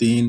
3,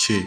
6।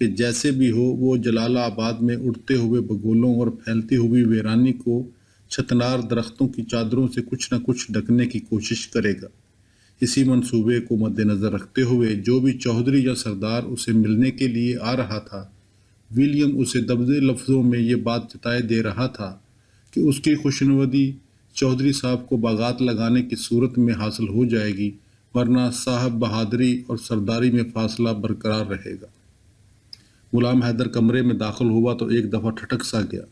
کہ جیسے بھی ہو وہ جلال آباد میں اڑتے ہوئے بگولوں اور پھیلتی ہوئی ویرانی کو چھتنار درختوں کی چادروں سے کچھ نہ کچھ ڈھکنے کی کوشش کرے گا۔ اسی منصوبے کو مد نظر رکھتے ہوئے جو بھی چودھری یا سردار اسے ملنے کے لیے آ رہا تھا، ولیم اسے دبدے لفظوں میں یہ بات جتائے دے رہا تھا کہ اس کی خوشنودی چودھری صاحب کو باغات لگانے کی صورت میں حاصل ہو جائے گی، ورنہ صاحب بہادری اور سرداری میں فاصلہ برقرار رہے گا۔ غلام حیدر کمرے میں داخل ہوا تو ایک دفعہ ٹھٹک سا گیا۔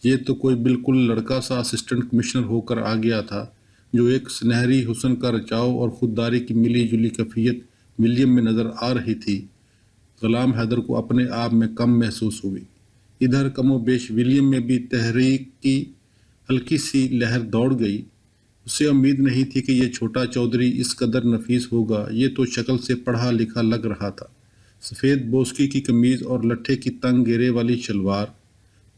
یہ تو کوئی بالکل لڑکا سا اسسٹنٹ کمشنر ہو کر آ گیا تھا، جو ایک سنہری حسن کا رچاؤ اور خودداری کی ملی جلی کیفیت ولیم میں نظر آ رہی تھی۔ غلام حیدر کو اپنے آپ میں کم محسوس ہوئی۔ ادھر کم و بیش ولیم میں بھی تحریک کی ہلکی سی لہر دوڑ گئی۔ اسے امید نہیں تھی کہ یہ چھوٹا چودھری اس قدر نفیس ہوگا۔ یہ تو شکل سے پڑھا لکھا لگ رہا تھا۔ سفید بوسکی کی قمیض اور لٹھے کی تنگ گھیرے والی شلوار،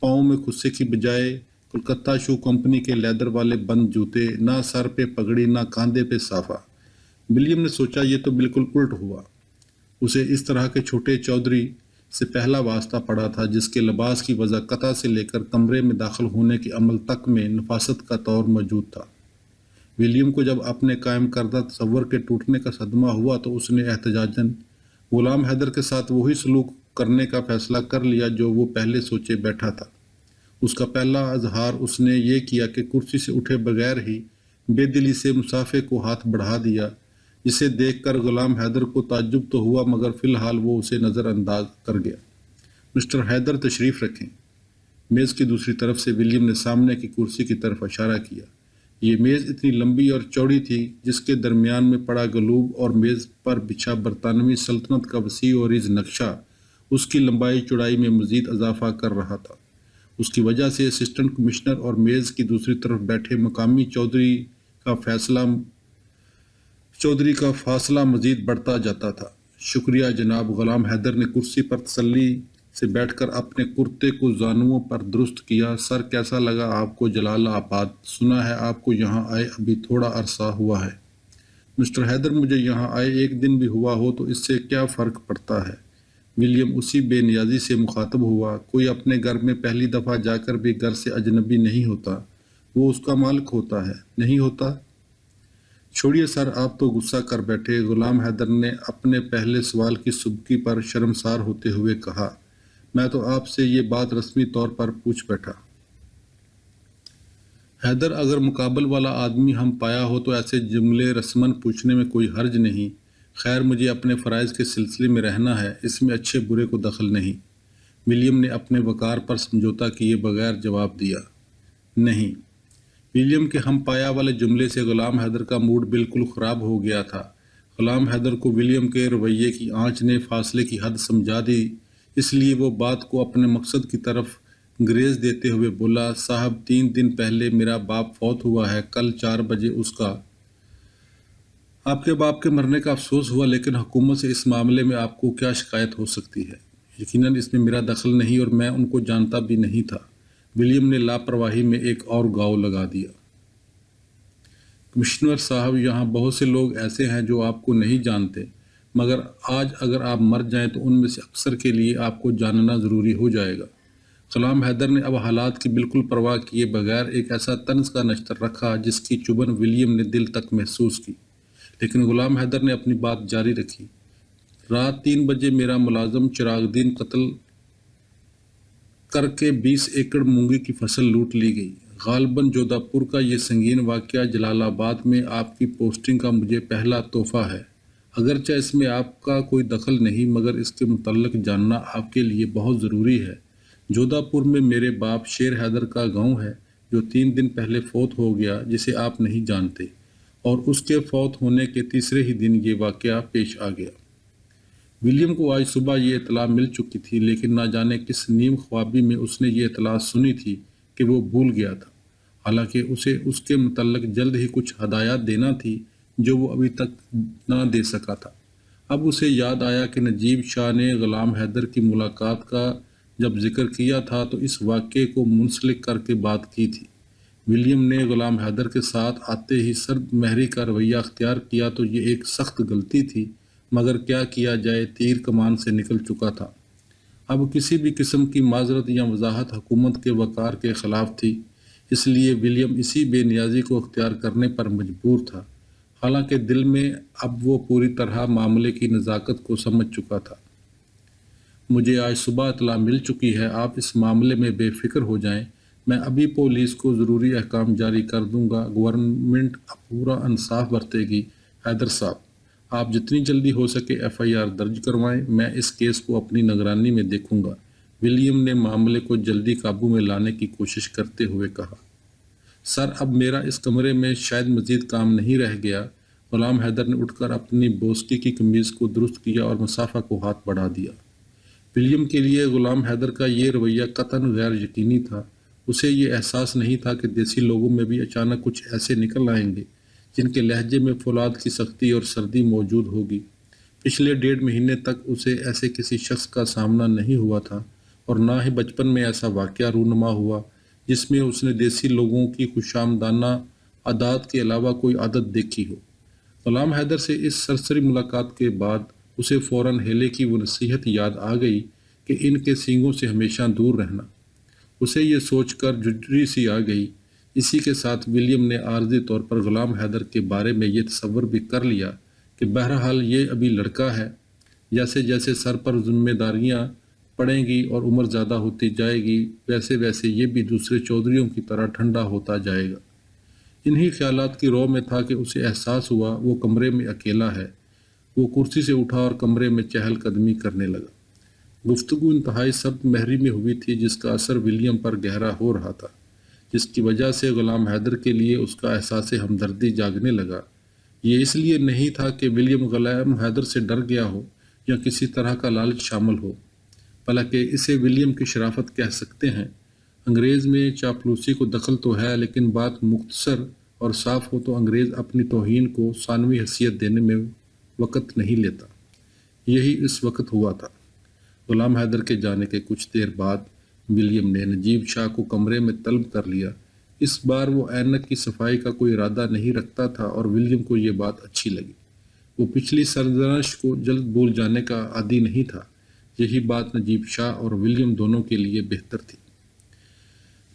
پاؤں میں خصے کی بجائے کلکتہ شو کمپنی کے لیدر والے بند جوتے، نہ سر پہ پگڑی نہ کاندھے پہ صافہ۔ ولیم نے سوچا یہ تو بالکل الٹ ہوا۔ اسے اس طرح کے چھوٹے چودھری سے پہلا واسطہ پڑا تھا جس کے لباس کی وضاقتہ سے لے کر کمرے میں داخل ہونے کے عمل تک میں نفاست کا طور موجود تھا۔ ولیم کو جب اپنے قائم کردہ تصور کے ٹوٹنے کا صدمہ ہوا تو اس نے احتجاجاً غلام حیدر کے ساتھ وہی سلوک کرنے کا فیصلہ کر لیا جو وہ پہلے سوچے بیٹھا تھا۔ اس کا پہلا اظہار اس نے یہ کیا کہ کرسی سے اٹھے بغیر ہی بے دلی سے مسافے کو ہاتھ بڑھا دیا، جسے دیکھ کر غلام حیدر کو تعجب تو ہوا مگر فی الحال وہ اسے نظر انداز کر گیا۔ مسٹر حیدر تشریف رکھیں۔ میز کی دوسری طرف سے ولیم نے سامنے کی کرسی کی طرف اشارہ کیا۔ یہ میز اتنی لمبی اور چوڑی تھی جس کے درمیان میں پڑا گلوب اور میز پر بچھا برطانوی سلطنت کا وسیع و عریض نقشہ اس کی لمبائی چوڑائی میں مزید اضافہ کر رہا تھا۔ اس کی وجہ سے اسسٹنٹ کمشنر اور میز کی دوسری طرف بیٹھے مقامی چودھری کا فاصلہ مزید بڑھتا جاتا تھا۔ شکریہ جناب۔ غلام حیدر نے کرسی پر تسلی سے بیٹھ کر اپنے کرتے کو زانوؤں پر درست کیا۔ سر کیسا لگا آپ کو جلال آباد؟ سنا ہے آپ کو یہاں آئے ابھی تھوڑا عرصہ ہوا ہے۔ مسٹر حیدر مجھے یہاں آئے ایک دن بھی ہوا ہو تو اس سے کیا فرق پڑتا ہے؟ ولیم اسی بے نیازی سے مخاطب ہوا۔ کوئی اپنے گھر میں پہلی دفعہ جا کر بھی گھر سے اجنبی نہیں ہوتا، وہ اس کا مالک ہوتا ہے، نہیں ہوتا؟ چھوڑیے سر، آپ تو غصہ کر بیٹھے۔ غلام حیدر نے اپنے پہلے سوال کی سبکی پر شرمسار ہوتے ہوئے کہا، میں تو آپ سے یہ بات رسمی طور پر پوچھ بیٹھا۔ حیدر، اگر مقابل والا آدمی ہم پایا ہو تو ایسے جملے رسماً پوچھنے میں کوئی حرج نہیں۔ خیر مجھے اپنے فرائض کے سلسلے میں رہنا ہے، اس میں اچھے برے کو دخل نہیں۔ ولیم نے اپنے وقار پر سمجھوتا کیے بغیر جواب دیا۔ نہیں۔ ولیم کے ہم پایا والے جملے سے غلام حیدر کا موڈ بالکل خراب ہو گیا تھا۔ غلام حیدر کو ولیم کے رویے کی آنچ نے فاصلے کی حد سمجھا دی، اس لیے وہ بات کو اپنے مقصد کی طرف گریز دیتے ہوئے بولا، صاحب 3 دن پہلے میرا باپ فوت ہوا ہے، کل 4 بجے اس کا۔ آپ کے باپ کے مرنے کا افسوس ہوا، لیکن حکومت سے اس معاملے میں آپ کو کیا شکایت ہو سکتی ہے؟ یقیناً اس میں میرا دخل نہیں اور میں ان کو جانتا بھی نہیں تھا۔ ولیم نے لاپرواہی میں ایک اور گاؤ لگا دیا۔ کمشنر صاحب، یہاں بہت سے لوگ ایسے ہیں جو آپ کو نہیں جانتے، مگر آج اگر آپ مر جائیں تو ان میں سے اکثر کے لیے آپ کو جاننا ضروری ہو جائے گا۔ غلام حیدر نے اب حالات کی بالکل پرواہ کیے بغیر ایک ایسا طنز کا نشتر رکھا جس کی چبھن ولیم نے دل تک محسوس کی، لیکن غلام حیدر نے اپنی بات جاری رکھی۔ رات 3 بجے میرا ملازم چراغ دین قتل کر کے 20 ایکڑ مونگی کی فصل لوٹ لی گئی۔ غالباً جودھا پور کا یہ سنگین واقعہ جلال آباد میں آپ کی پوسٹنگ کا مجھے پہلا تحفہ ہے۔ اگرچہ اس میں آپ کا کوئی دخل نہیں، مگر اس کے متعلق جاننا آپ کے لیے بہت ضروری ہے۔ جودھا پور میں میرے باپ شیر حیدر کا گاؤں ہے جو 3 دن پہلے فوت ہو گیا، جسے آپ نہیں جانتے، اور اس کے فوت ہونے کے تیسرے ہی دن یہ واقعہ پیش آ گیا۔ ولیم کو آج صبح یہ اطلاع مل چکی تھی، لیکن نہ جانے کس نیم خوابی میں اس نے یہ اطلاع سنی تھی کہ وہ بھول گیا تھا، حالانکہ اسے اس کے متعلق جلد ہی کچھ ہدایات دینا تھی جو وہ ابھی تک نہ دے سکا تھا۔ اب اسے یاد آیا کہ نجیب شاہ نے غلام حیدر کی ملاقات کا جب ذکر کیا تھا تو اس واقعے کو منسلک کر کے بات کی تھی۔ ولیم نے غلام حیدر کے ساتھ آتے ہی سرد مہری کا رویہ اختیار کیا تو یہ ایک سخت غلطی تھی، مگر کیا کیا جائے، تیر کمان سے نکل چکا تھا۔ اب کسی بھی قسم کی معذرت یا وضاحت حکومت کے وقار کے خلاف تھی، اس لیے ولیم اسی بے نیازی کو اختیار کرنے پر مجبور تھا، حالانکہ دل میں اب وہ پوری طرح معاملے کی نزاکت کو سمجھ چکا تھا۔ مجھے آج صبح اطلاع مل چکی ہے، آپ اس معاملے میں بے فکر ہو جائیں، میں ابھی پولیس کو ضروری احکام جاری کر دوں گا، گورنمنٹ پورا انصاف برتے گی۔ حیدر صاحب، آپ جتنی جلدی ہو سکے FIR درج کروائیں، میں اس کیس کو اپنی نگرانی میں دیکھوں گا، ولیم نے معاملے کو جلدی قابو میں لانے کی کوشش کرتے ہوئے کہا۔ سر، اب میرا اس کمرے میں شاید مزید کام نہیں رہ گیا۔ غلام حیدر نے اٹھ کر اپنی بوسکی کی قمیض کو درست کیا اور مصافہ کو ہاتھ بڑھا دیا۔ ولیم کے لیے غلام حیدر کا یہ رویہ قطعاً غیر یقینی تھا۔ اسے یہ احساس نہیں تھا کہ دیسی لوگوں میں بھی اچانک کچھ ایسے نکل آئیں گے جن کے لہجے میں فولاد کی سختی اور سردی موجود ہوگی۔ پچھلے 1.5 مہینے تک اسے ایسے کسی شخص کا سامنا نہیں ہوا تھا، اور نہ ہی بچپن میں ایسا واقعہ رونما ہوا جس میں اس نے دیسی لوگوں کی خوشامدانہ عادات کے علاوہ کوئی عادت دیکھی ہو۔ غلام حیدر سے اس سرسری ملاقات کے بعد اسے فوراً ہیلے کی وہ نصیحت یاد آ گئی کہ ان کے سینگوں سے ہمیشہ دور رہنا۔ اسے یہ سوچ کر جھجری سی آ گئی۔ اسی کے ساتھ ولیم نے عارضی طور پر غلام حیدر کے بارے میں یہ تصور بھی کر لیا کہ بہرحال یہ ابھی لڑکا ہے، جیسے جیسے سر پر ذمہ داریاں پڑیں گی اور عمر زیادہ ہوتی جائے گی، ویسے ویسے یہ بھی دوسرے چودھریوں کی طرح ٹھنڈا ہوتا جائے گا۔ انہی خیالات کی رو میں تھا کہ اسے احساس ہوا وہ کمرے میں اکیلا ہے۔ وہ کرسی سے اٹھا اور کمرے میں چہل قدمی کرنے لگا۔ گفتگو انتہائی سخت مہری میں ہوئی تھی، جس کا اثر ولیم پر گہرا ہو رہا تھا، جس کی وجہ سے غلام حیدر کے لیے اس کا احساس ہمدردی جاگنے لگا۔ یہ اس لیے نہیں تھا کہ ولیم غلام حیدر سے ڈر گیا ہو یا کسی طرح کا لالچ شامل ہو، بلکہ اسے ولیم کی شرافت کہہ سکتے ہیں۔ انگریز میں چاپلوسی کو دخل تو ہے، لیکن بات مختصر اور صاف ہو تو انگریز اپنی توہین کو ثانوی حیثیت دینے میں وقت نہیں لیتا۔ یہی اس وقت ہوا تھا۔ غلام حیدر کے جانے کے کچھ دیر بعد ولیم نے نجیب شاہ کو کمرے میں طلب کر لیا۔ اس بار وہ اینک کی صفائی کا کوئی ارادہ نہیں رکھتا تھا، اور ولیم کو یہ بات اچھی لگی۔ وہ پچھلی سرزنش کو جلد بھول جانے کا عادی نہیں تھا۔ یہی بات نجیب شاہ اور ولیم دونوں کے لیے بہتر تھی۔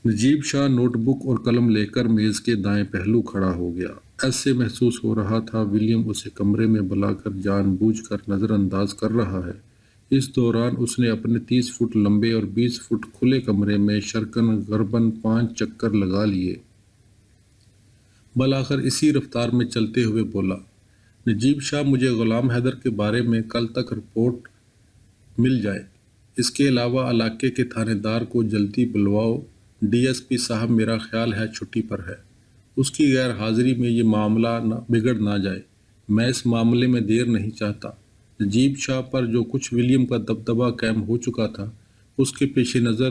نجیب شاہ نوٹ بک اور قلم لے کر میز کے دائیں پہلو کھڑا ہو گیا۔ ایسے محسوس ہو رہا تھا ولیم اسے کمرے میں بلا کر جان بوجھ کر نظر انداز کر رہا ہے۔ اس دوران اس نے اپنے 30 فٹ لمبے اور 20 فٹ کھلے کمرے میں شرقاً غرباً 5 چکر لگا لیے۔ بالآخر اسی رفتار میں چلتے ہوئے بولا، نجیب شاہ، مجھے غلام حیدر کے بارے میں کل تک رپورٹ مل جائے۔ اس کے علاوہ علاقے کے تھانے دار کو جلدی بلواؤ۔ DSP صاحب میرا خیال ہے چھٹی پر ہے۔ اس کی غیر حاضری میں یہ معاملہ بگڑ نہ جائے۔ میں اس معاملے میں دیر نہیں چاہتا۔ نجیب شاہ پر جو کچھ ولیم کا دبدبہ قائم ہو چکا تھا، اس کے پیش نظر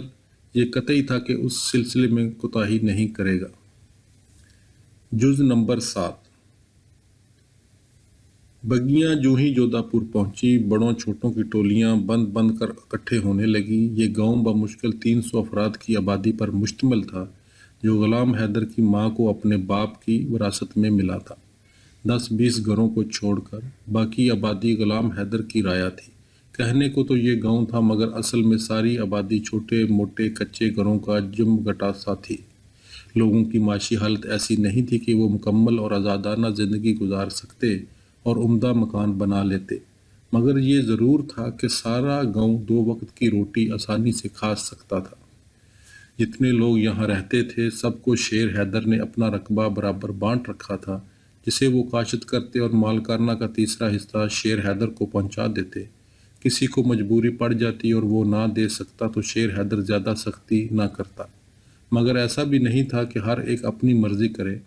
یہ قطعی تھا کہ اس سلسلے میں کوتاہی نہیں کرے گا۔ جز نمبر 7۔ بگیاں جو ہی جودھا پور پہنچی، بڑوں چھوٹوں کی ٹولیاں بند بند کر اکٹھے ہونے لگیں۔ یہ گاؤں بمشکل 300 افراد کی آبادی پر مشتمل تھا، جو غلام حیدر کی ماں کو اپنے باپ کی وراثت میں ملا تھا۔ 10-20 گھروں کو چھوڑ کر باقی آبادی غلام حیدر کی رعایا تھی۔ کہنے کو تو یہ گاؤں تھا، مگر اصل میں ساری آبادی چھوٹے موٹے کچے گھروں کا جم گٹا سا تھی۔ لوگوں کی معاشی حالت ایسی نہیں تھی کہ وہ مکمل اور آزادانہ زندگی گزار سکتے اور عمدہ مکان بنا لیتے، مگر یہ ضرور تھا کہ سارا گاؤں 2 وقت کی روٹی آسانی سے کھا سکتا تھا۔ جتنے لوگ یہاں رہتے تھے، سب کو شیر حیدر نے اپنا رقبہ برابر بانٹ رکھا تھا، جسے وہ کاشت کرتے اور مالکانہ کا تیسرا حصہ شیر حیدر کو پہنچا دیتے۔ کسی کو مجبوری پڑ جاتی اور وہ نہ دے سکتا تو شیر حیدر زیادہ سختی نہ کرتا، مگر ایسا بھی نہیں تھا کہ ہر ایک اپنی مرضی کرے۔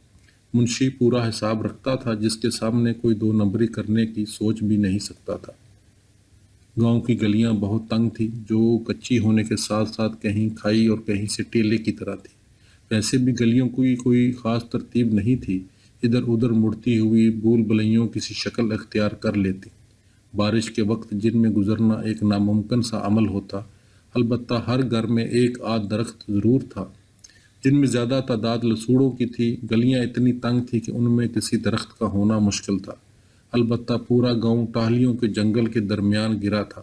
منشی پورا حساب رکھتا تھا، جس کے سامنے کوئی 2 نمبری کرنے کی سوچ بھی نہیں سکتا تھا۔ گاؤں کی گلیاں بہت تنگ تھی، جو کچی ہونے کے ساتھ ساتھ کہیں کھائی اور کہیں سے ٹیلے کی طرح تھی۔ ویسے بھی گلیوں کی کوئی خاص ترتیب نہیں تھی، ادھر ادھر مڑتی ہوئی بھول بھلیوں کسی شکل اختیار کر لیتی۔ بارش کے وقت جن میں گزرنا ایک ناممکن سا عمل ہوتا۔ البتہ ہر گھر میں ایک آدھ درخت ضرور تھا، جن میں زیادہ تعداد لسوڑوں کی تھی۔ گلیاں اتنی تنگ تھی کہ ان میں کسی درخت کا ہونا مشکل تھا۔ البتہ پورا گاؤں ٹہلیوں کے جنگل کے درمیان گرا تھا۔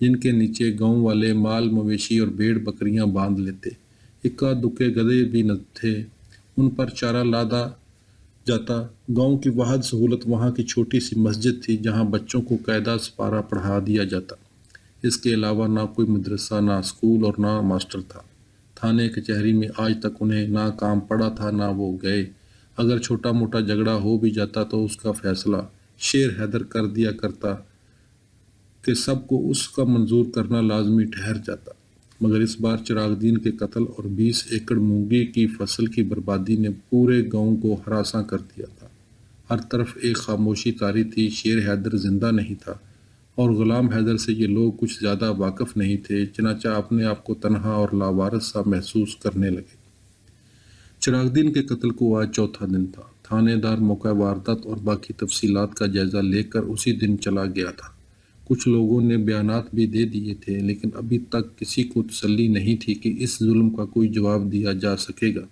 جن کے نیچے گاؤں والے مال مویشی اور بھیڑ بکریاں باندھ لیتے۔ اکا دکے گدھے بھی نہ تھے، ان پر چارہ لادا جاتا۔ گاؤں کی واحد سہولت وہاں کی چھوٹی سی مسجد تھی جہاں بچوں کو قاعدہ سپارہ پڑھا دیا جاتا۔ اس کے علاوہ نہ کوئی مدرسہ، نہ اسکول اور نہ ماسٹر تھا۔ تھانے کچہری میں آج تک انہیں نہ کام پڑا تھا نہ وہ گئے۔ اگر چھوٹا موٹا جھگڑا ہو بھی جاتا تو اس کا فیصلہ شیر حیدر کر دیا کرتا کہ سب کو اس کا منظور کرنا لازمی ٹھہر جاتا۔ مگر اس بار چراغ دین کے قتل اور 20 ایکڑ مونگی کی فصل کی بربادی نے پورے گاؤں کو ہراساں کر دیا تھا۔ ہر طرف ایک خاموشی طاری تھی۔ شیر حیدر زندہ نہیں تھا اور غلام حیدر سے یہ لوگ کچھ زیادہ واقف نہیں تھے، چنانچہ اپنے آپ کو تنہا اور لاوارث سا محسوس کرنے لگے۔ چراغ دین کے قتل کو آج چوتھا دن تھا۔ تھانے دار موقع واردات اور باقی تفصیلات کا جائزہ لے کر اسی دن چلا گیا تھا۔ کچھ لوگوں نے بیانات بھی دے دیے تھے، لیکن ابھی تک کسی کو تسلی نہیں تھی کہ اس ظلم کا کوئی جواب دیا جا سکے گا۔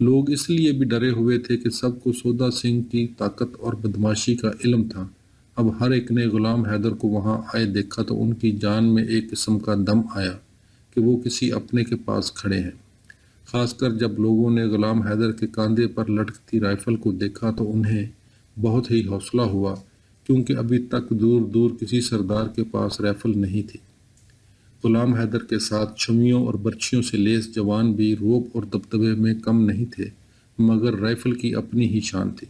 لوگ اس لیے بھی ڈرے ہوئے تھے کہ سب کو سودا سنگھ کی طاقت اور بدماشی کا علم تھا۔ اب ہر ایک نے غلام حیدر کو وہاں آئے دیکھا تو ان کی جان میں ایک قسم کا دم آیا کہ وہ کسی اپنے کے پاس کھڑے ہیں۔ خاص کر جب لوگوں نے غلام حیدر کے کاندھے پر لٹکتی رائفل کو دیکھا تو انہیں بہت ہی حوصلہ ہوا، کیونکہ ابھی تک دور دور کسی سردار کے پاس رائفل نہیں تھی۔ غلام حیدر کے ساتھ چھویوں اور برچھیوں سے لیس جوان بھی روب اور دبدبے میں کم نہیں تھے، مگر رائفل کی اپنی ہی شان تھی۔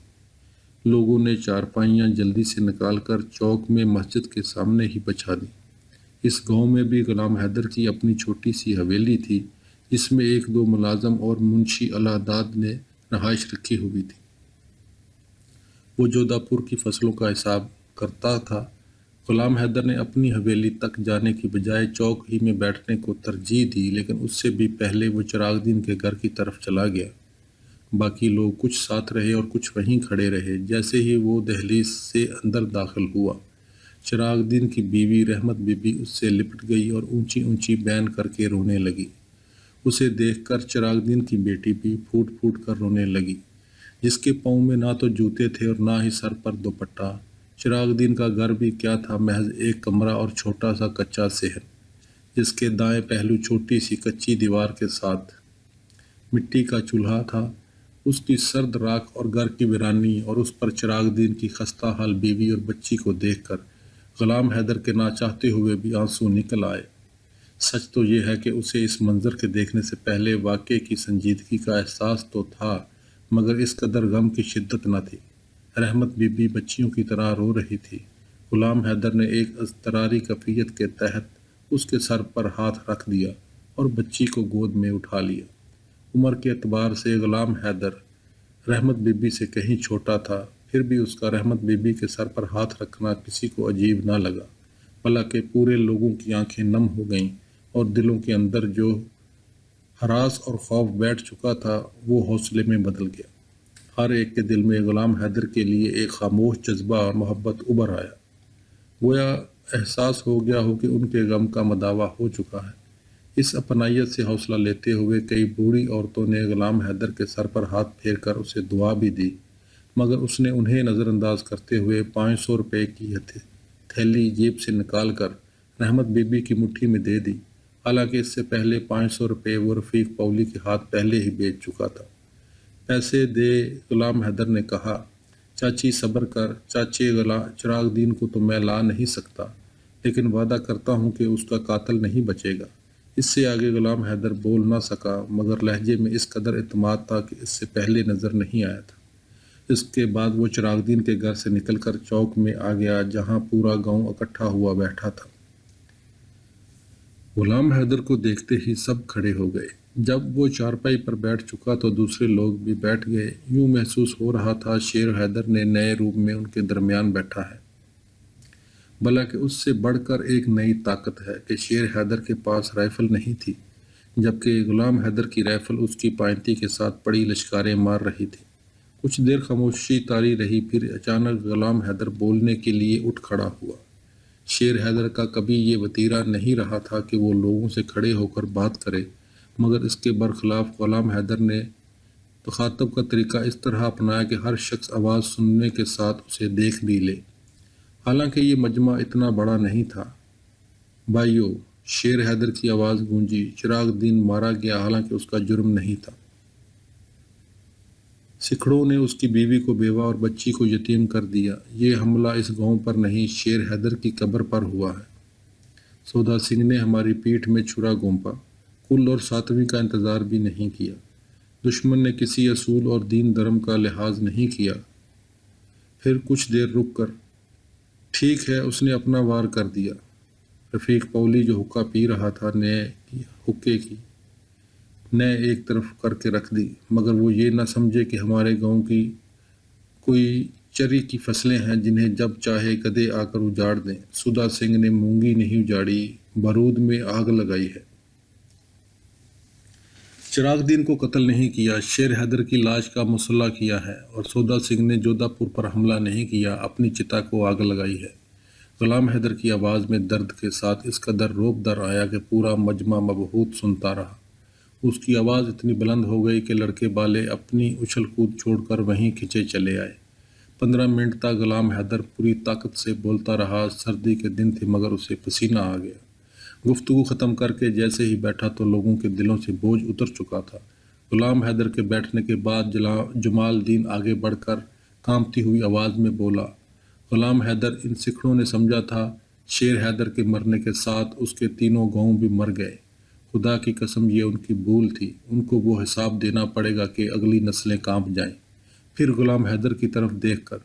لوگوں نے چارپائیاں جلدی سے نکال کر چوک میں مسجد کے سامنے ہی بچھا دی۔ اس گاؤں میں بھی غلام حیدر کی اپنی چھوٹی سی حویلی تھی، جس میں ایک دو ملازم اور منشی الہداد نے رہائش رکھی ہوئی تھی۔ وہ جودھا پور کی فصلوں کا حساب کرتا تھا۔ غلام حیدر نے اپنی حویلی تک جانے کی بجائے چوک ہی میں بیٹھنے کو ترجیح دی، لیکن اس سے بھی پہلے وہ چراغ دین کے گھر کی طرف چلا گیا۔ باقی لوگ کچھ ساتھ رہے اور کچھ وہیں کھڑے رہے۔ جیسے ہی وہ دہلیز سے اندر داخل ہوا، چراغ دین کی بیوی رحمت بی بی اس سے لپٹ گئی اور اونچی اونچی بین کر کے رونے لگی۔ اسے دیکھ کر چراغ دین کی بیٹی بھی پھوٹ پھوٹ کر رونے لگی، جس کے پاؤں میں نہ تو جوتے تھے اور نہ ہی سر پر دوپٹہ۔ چراغ دین کا گھر بھی کیا تھا، محض ایک کمرہ اور چھوٹا سا کچا صحن، جس کے دائیں پہلو چھوٹی سی کچی دیوار کے ساتھ مٹی کا چولہا تھا۔ اس کی سرد راکھ اور گھر کی ویرانی اور اس پر چراغ دین کی خستہ حال بیوی اور بچی کو دیکھ کر غلام حیدر کے نہ چاہتے ہوئے بھی آنسو نکل آئے۔ سچ تو یہ ہے کہ اسے اس منظر کے دیکھنے سے پہلے واقعے کی سنجیدگی کا احساس تو تھا، مگر اس قدر غم کی شدت نہ تھی۔ رحمت بی بی بچیوں کی طرح رو رہی تھی۔ غلام حیدر نے ایک اضطراری کیفیت کے تحت اس کے سر پر ہاتھ رکھ دیا اور بچی کو گود میں اٹھا لیا۔ عمر کے اعتبار سے غلام حیدر رحمت بی بی سے کہیں چھوٹا تھا، پھر بھی اس کا رحمت بی بی کے سر پر ہاتھ رکھنا کسی کو عجیب نہ لگا، بلکہ پورے لوگوں کی آنکھیں نم ہو گئیں اور دلوں کے اندر جو ہراس اور خوف بیٹھ چکا تھا وہ حوصلے میں بدل گیا۔ ہر ایک کے دل میں غلام حیدر کے لیے ایک خاموش جذبہ اور محبت ابھر آیا، گویا احساس ہو گیا ہو کہ ان کے غم کا مداوع ہو چکا ہے۔ اس اپنائیت سے حوصلہ لیتے ہوئے کئی بوڑھی عورتوں نے غلام حیدر کے سر پر ہاتھ پھیر کر اسے دعا بھی دی، مگر اس نے انہیں نظر انداز کرتے ہوئے 500 روپے کی تھیلی جیب سے نکال کر رحمت بی بی کی مٹھی میں دے دی، حالانکہ اس سے پہلے 500 روپے وہ رفیق پولی کے ہاتھ پہلے ہی بیچ چکا تھا۔ پیسے دے غلام حیدر نے کہا، چاچی صبر کر، چاچے چراغ دین کو تو میں لا نہیں سکتا، لیکن وعدہ کرتا ہوں کہ اس کا قاتل نہیں بچے گا۔ اس سے آگے غلام حیدر بول نہ سکا، مگر لہجے میں اس قدر اعتماد تھا کہ اس سے پہلے نظر نہیں آیا تھا۔ اس کے بعد وہ چراغ دین کے گھر سے نکل کر چوک میں آ گیا، جہاں پورا گاؤں اکٹھا ہوا بیٹھا تھا۔ غلام حیدر کو دیکھتے ہی سب کھڑے ہو گئے۔ جب وہ چارپائی پر بیٹھ چکا تو دوسرے لوگ بھی بیٹھ گئے۔ یوں محسوس ہو رہا تھا شیر حیدر نے نئے روپ میں ان کے درمیان بیٹھا ہے، بلکہ اس سے بڑھ کر ایک نئی طاقت ہے کہ شیر حیدر کے پاس رائفل نہیں تھی، جبکہ غلام حیدر کی رائفل اس کی پائنتی کے ساتھ پڑی لشکاریں مار رہی تھی۔ کچھ دیر خاموشی طاری رہی، پھر اچانک غلام حیدر بولنے کے لیے اٹھ کھڑا ہوا۔ شیر حیدر کا کبھی یہ وتیرہ نہیں رہا تھا کہ وہ لوگوں سے کھڑے ہو کر بات کرے، مگر اس کے برخلاف غلام حیدر نے تخاطب کا طریقہ اس طرح اپنایا کہ ہر شخص آواز سننے کے ساتھ اسے دیکھ بھی لے۔ حالانکہ یہ مجمع اتنا بڑا نہیں تھا، بھائیو، شیر حیدر کی آواز گونجی۔ چراغ دین مارا گیا، حالانکہ اس کا جرم نہیں تھا۔ سکھڑوں نے اس کی بیوی کو بیوہ اور بچی کو یتیم کر دیا۔ یہ حملہ اس گاؤں پر نہیں، شیر حیدر کی قبر پر ہوا ہے۔ سودا سنگھ نے ہماری پیٹھ میں چھرا گھونپا، کل اور ساتویں کا انتظار بھی نہیں کیا۔ دشمن نے کسی اصول اور دین دھرم کا لحاظ نہیں کیا۔ پھر کچھ دیر رک کر، ٹھیک ہے، اس نے اپنا وار کر دیا۔ رفیق پولی جو حقہ پی رہا تھا نے حقے کی نے ایک طرف کر کے رکھ دی، مگر وہ یہ نہ سمجھے کہ ہمارے گاؤں کی کوئی چری کی فصلیں ہیں جنہیں جب چاہے گدھے آ کر اجاڑ دیں۔ سودا سنگھ نے مونگی نہیں اجاڑی، بارود میں آگ لگائی ہے۔ چراغ دین کو قتل نہیں کیا، شیر حیدر کی لاش کا مسلح کیا ہے، اور سودا سنگھ نے جودھا پور پر حملہ نہیں کیا، اپنی چتا کو آگ لگائی ہے۔ غلام حیدر کی آواز میں درد کے ساتھ اس قدر روب در آیا کہ پورا مجمع مبہوت سنتا رہا۔ اس کی آواز اتنی بلند ہو گئی کہ لڑکے بالے اپنی اچھل کود چھوڑ کر وہیں کھنچے چلے آئے۔ 15 منٹ تک غلام حیدر پوری طاقت سے بولتا رہا۔ سردی کے دن تھے مگر اسے پسینہ آ گیا۔ گفتگو ختم کر کے جیسے ہی بیٹھا تو لوگوں کے دلوں سے بوجھ اتر چکا تھا۔ غلام حیدر کے بیٹھنے کے بعد جمال دین آگے بڑھ کر کانپتی ہوئی آواز میں بولا، غلام حیدر، ان سکھڑوں نے سمجھا تھا شیر حیدر کے مرنے کے ساتھ اس کے تینوں گاؤں بھی مر گئے۔ خدا کی قسم یہ ان کی بھول تھی، ان کو وہ حساب دینا پڑے گا کہ اگلی نسلیں کانپ جائیں۔ پھر غلام حیدر کی طرف دیکھ کر،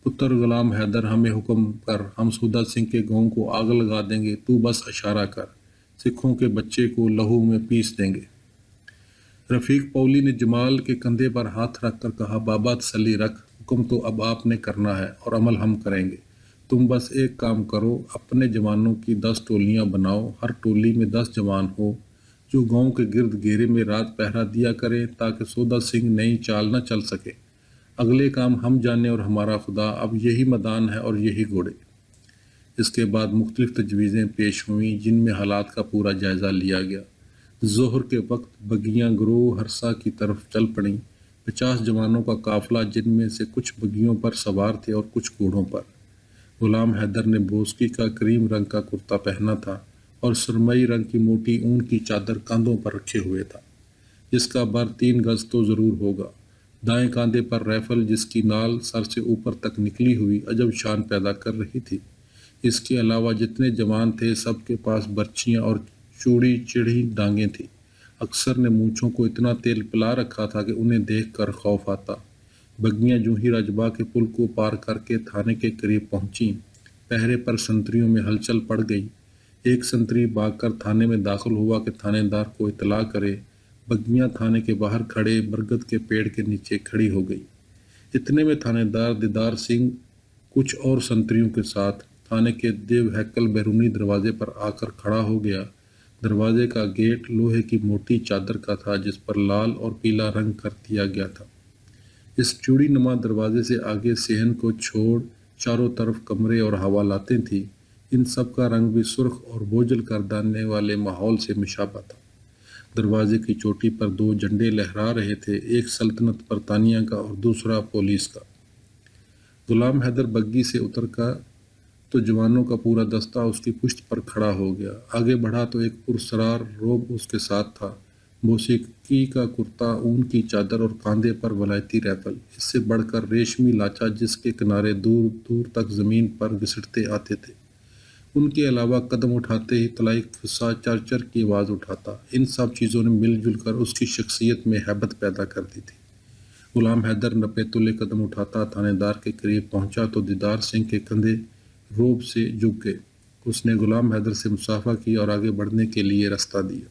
پتر غلام حیدر، ہمیں حکم کر، ہم سودا سنگھ کے گاؤں کو آگ لگا دیں گے، تو بس اشارہ کر، سکھوں کے بچے کو لہو میں پیس دیں گے۔ رفیق پولی نے جمال کے کندھے پر ہاتھ رکھ کر کہا، بابا تسلی رکھ، حکم تو اب آپ نے کرنا ہے اور عمل ہم کریں گے۔ تم بس ایک کام کرو، اپنے جوانوں کی 10 ٹولیاں بناؤ، ہر ٹولی میں 10 جوان ہو جو گاؤں کے گرد گھیرے میں رات پہرا دیا کریں تاکہ سودا سنگھ نئی چال نہ چل سکے۔ اگلے کام ہم جانے اور ہمارا خدا، اب یہی میدان ہے اور یہی گھوڑے۔ اس کے بعد مختلف تجویزیں پیش ہوئیں جن میں حالات کا پورا جائزہ لیا گیا۔ ظہر کے وقت بگیاں گروہ ہرسا کی طرف چل پڑیں۔ 50 جوانوں کا قافلہ، جن میں سے کچھ بگیوں پر سوار تھے اور کچھ گھوڑوں پر۔ غلام حیدر نے بوسکی کا کریم رنگ کا کرتا پہنا تھا اور سرمئی رنگ کی موٹی اون کی چادر کاندھوں پر رکھے ہوئے تھا، جس کا بر 3 گز تو ضرور ہوگا۔ دائیں کاندھے پر ریفل، جس کی نال سر سے اوپر تک نکلی ہوئی عجب شان پیدا کر رہی تھی۔ اس کے علاوہ جتنے جوان تھے سب کے پاس برچیاں اور چوڑی چڑھی ڈانگیں تھیں۔ اکثر نے مونچھوں کو اتنا تیل پلا رکھا تھا کہ انہیں دیکھ کر خوف آتا۔ بگیاں جو ہی رجبا کے پل کو پار کر کے تھانے کے قریب پہنچیں، پہرے پر سنتریوں میں ہلچل پڑ گئی۔ ایک سنتری بھاگ کر تھانے میں داخل ہوا کہ تھانے دار کو اطلاع کرے۔ بگیاں تھانے کے باہر کھڑے برگد کے پیڑ کے نیچے کھڑی ہو گئی۔ اتنے میں تھانے دار دیدار سنگھ کچھ اور سنتریوں کے ساتھ تھانے کے دیو ہیکل بیرونی دروازے پر آ کر کھڑا ہو گیا۔ دروازے کا گیٹ لوہے کی موٹی چادر کا تھا جس پر لال اور پیلا رنگ کر دیا گیا تھا۔ اس چوڑی نما دروازے سے آگے صحن کو چھوڑ چاروں طرف کمرے اور حوالاتیں تھیں۔ ان سب کا رنگ بھی سرخ اور بوجھل کر دینے والے ماحول سے مشابہ تھا۔ دروازے کی چوٹی پر 2 جھنڈے لہرا رہے تھے، ایک سلطنت برطانیہ کا اور دوسرا پولیس کا۔ غلام حیدر بگی سے اتر کا تو جوانوں کا پورا دستہ اس کی پشت پر کھڑا ہو گیا۔ آگے بڑھا تو ایک پرسرار روب اس کے ساتھ تھا، موسیقی کا کرتا، اون کی چادر اور کاندھے پر ولایتی ریفل، اس سے بڑھ کر ریشمی لاچا جس کے کنارے دور دور تک زمین پر گھسٹتے آتے تھے۔ ان کے علاوہ قدم اٹھاتے ہی طلائی خصا چرچر کی آواز اٹھاتا۔ ان سب چیزوں نے مل جل کر اس کی شخصیت میں ہیبت پیدا کر دی تھی۔ غلام حیدر نپے تلے قدم اٹھاتا تھانے دار کے قریب پہنچا تو دیدار سنگھ کے کندھے روب سے جھک گئے۔ اس نے غلام حیدر سے مصافحہ کی اور آگے بڑھنے کے لیے راستہ دیا۔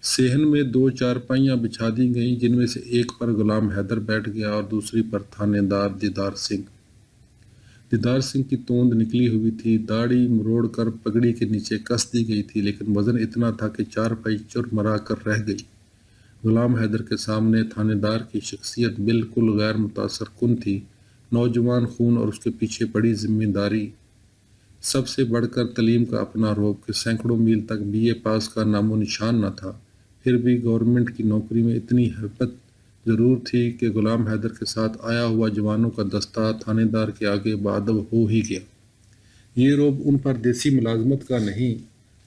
صحن میں 2 چارپائیاں بچھا دی گئیں، جن میں سے ایک پر غلام حیدر بیٹھ گیا اور دوسری پر تھانے دار دیدار سنگھ۔ دیدار سنگھ کی توند نکلی ہوئی تھی، داڑھی مروڑ کر پگڑی کے نیچے کس دی گئی تھی، لیکن وزن اتنا تھا کہ چارپائی چرمرا کر رہ گئی۔ غلام حیدر کے سامنے تھانے دار کی شخصیت بالکل غیر متاثر کن تھی۔ نوجوان خون اور اس کے پیچھے بڑی ذمہ داری، سب سے بڑھ کر تعلیم کا اپنا روب کہ سینکڑوں میل تک BA پاس کا نام و نشان نہ تھا۔ پھر بھی گورنمنٹ کی نوکری میں اتنی ہیبت ضرور تھی کہ غلام حیدر کے ساتھ آیا ہوا جوانوں کا دستہ تھانے دار کے آگے بادب ہو ہی گیا۔ یہ روب ان پر دیسی ملازمت کا نہیں